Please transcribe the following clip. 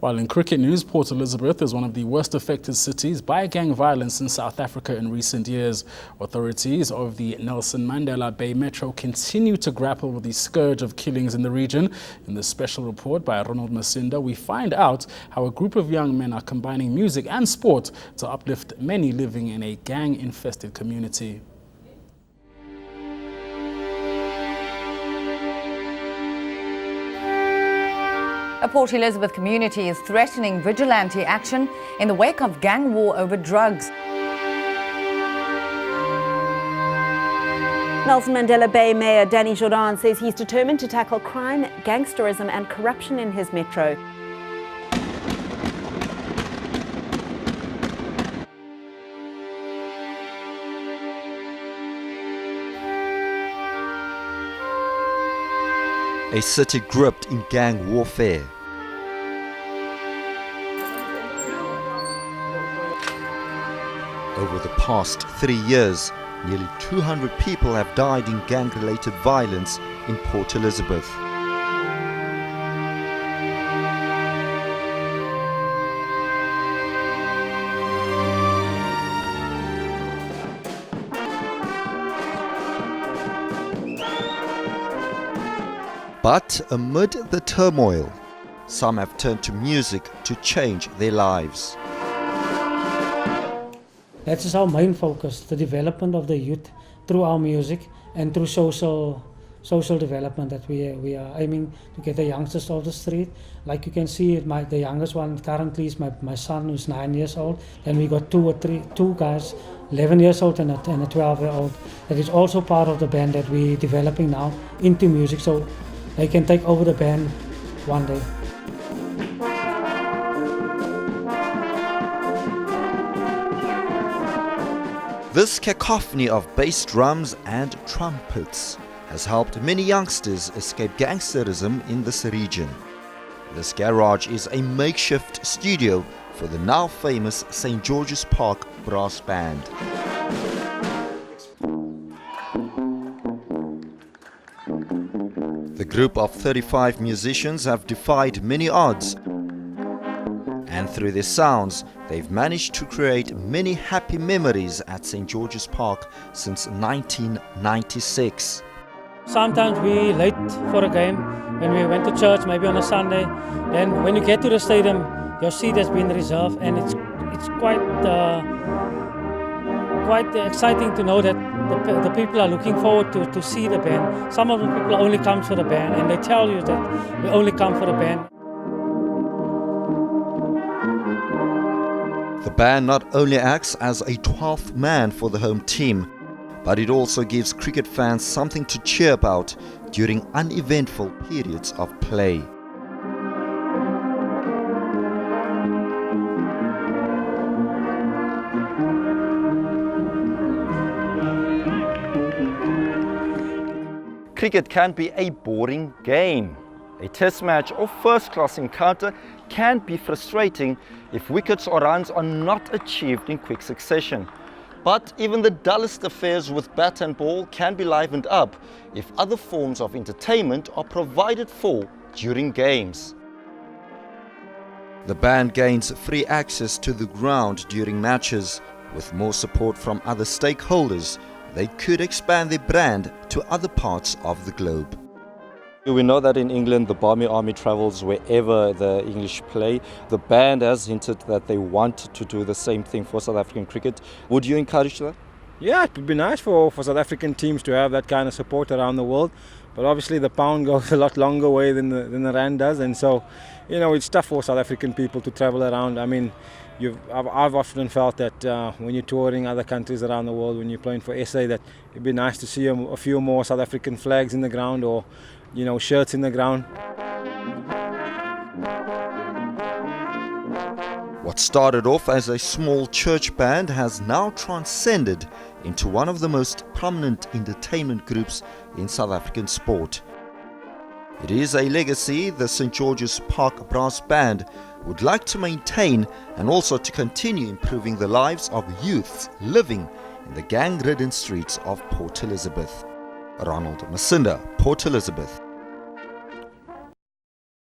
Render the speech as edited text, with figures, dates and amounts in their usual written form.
While in cricket news, Port Elizabeth is one of the worst affected cities by gang violence in South Africa in recent years. Authorities of the Nelson Mandela Bay Metro continue to grapple with the scourge of killings in the region. In this special report by Ronald Masinda, we find out how a group of young men are combining music and sport to uplift many living in a gang-infested community. A Port Elizabeth community is threatening vigilante action in the wake of gang war over drugs. Nelson Mandela Bay Mayor Danny Jordan says he's determined to tackle crime, gangsterism and corruption in his metro. A city gripped in gang warfare. Over the past 3 years, nearly 200 people have died in gang-related violence in Port Elizabeth. But amid the turmoil, some have turned to music to change their lives. That is our main focus, the development of the youth through our music and through social development, that we are aiming to get the youngsters off the street. Like you can see, the youngest one currently is my son, who's 9 years old. Then we got two guys, 11 years old and a 12-year-old. That is also part of the band that we're developing now into music, so they can take over the band one day. This cacophony of bass drums and trumpets has helped many youngsters escape gangsterism in this region. This garage is a makeshift studio for the now famous St. George's Park Brass Band. The group of 35 musicians have defied many odds, and through their sounds, they've managed to create many happy memories at St. George's Park since 1996. Sometimes we late for a game, when we went to church, maybe on a Sunday. Then when you get to the stadium, your seat has been reserved, and it's quite exciting to know that the people are looking forward to see the band. Some of the people only come for the band, and they tell you that we only come for the band. The band not only acts as a 12th man for the home team, but it also gives cricket fans something to cheer about during uneventful periods of play. Cricket can be a boring game. A test match or first-class encounter can be frustrating if wickets or runs are not achieved in quick succession. But even the dullest affairs with bat and ball can be livened up if other forms of entertainment are provided for during games. The band gains free access to the ground during matches. With more support from other stakeholders, they could expand their brand to other parts of the globe. We know that in England the Barmy Army travels wherever the English play. The band has hinted that they want to do the same thing for South African cricket. Would you encourage that? Yeah, it would be nice for South African teams to have that kind of support around the world. But obviously the pound goes a lot longer way than the rand does, and so it's tough for South African people to travel around. I mean, I've often felt that when you're touring other countries around the world, when you're playing for SA, that it'd be nice to see a few more South African flags in the ground, or shirts in the ground. What started off as a small church band has now transcended into one of the most prominent entertainment groups in South African sport. It is a legacy the St. George's Park Brass Band would like to maintain, and also to continue improving the lives of youths living in the gang-ridden streets of Port Elizabeth. Ronald Masinda, Port Elizabeth.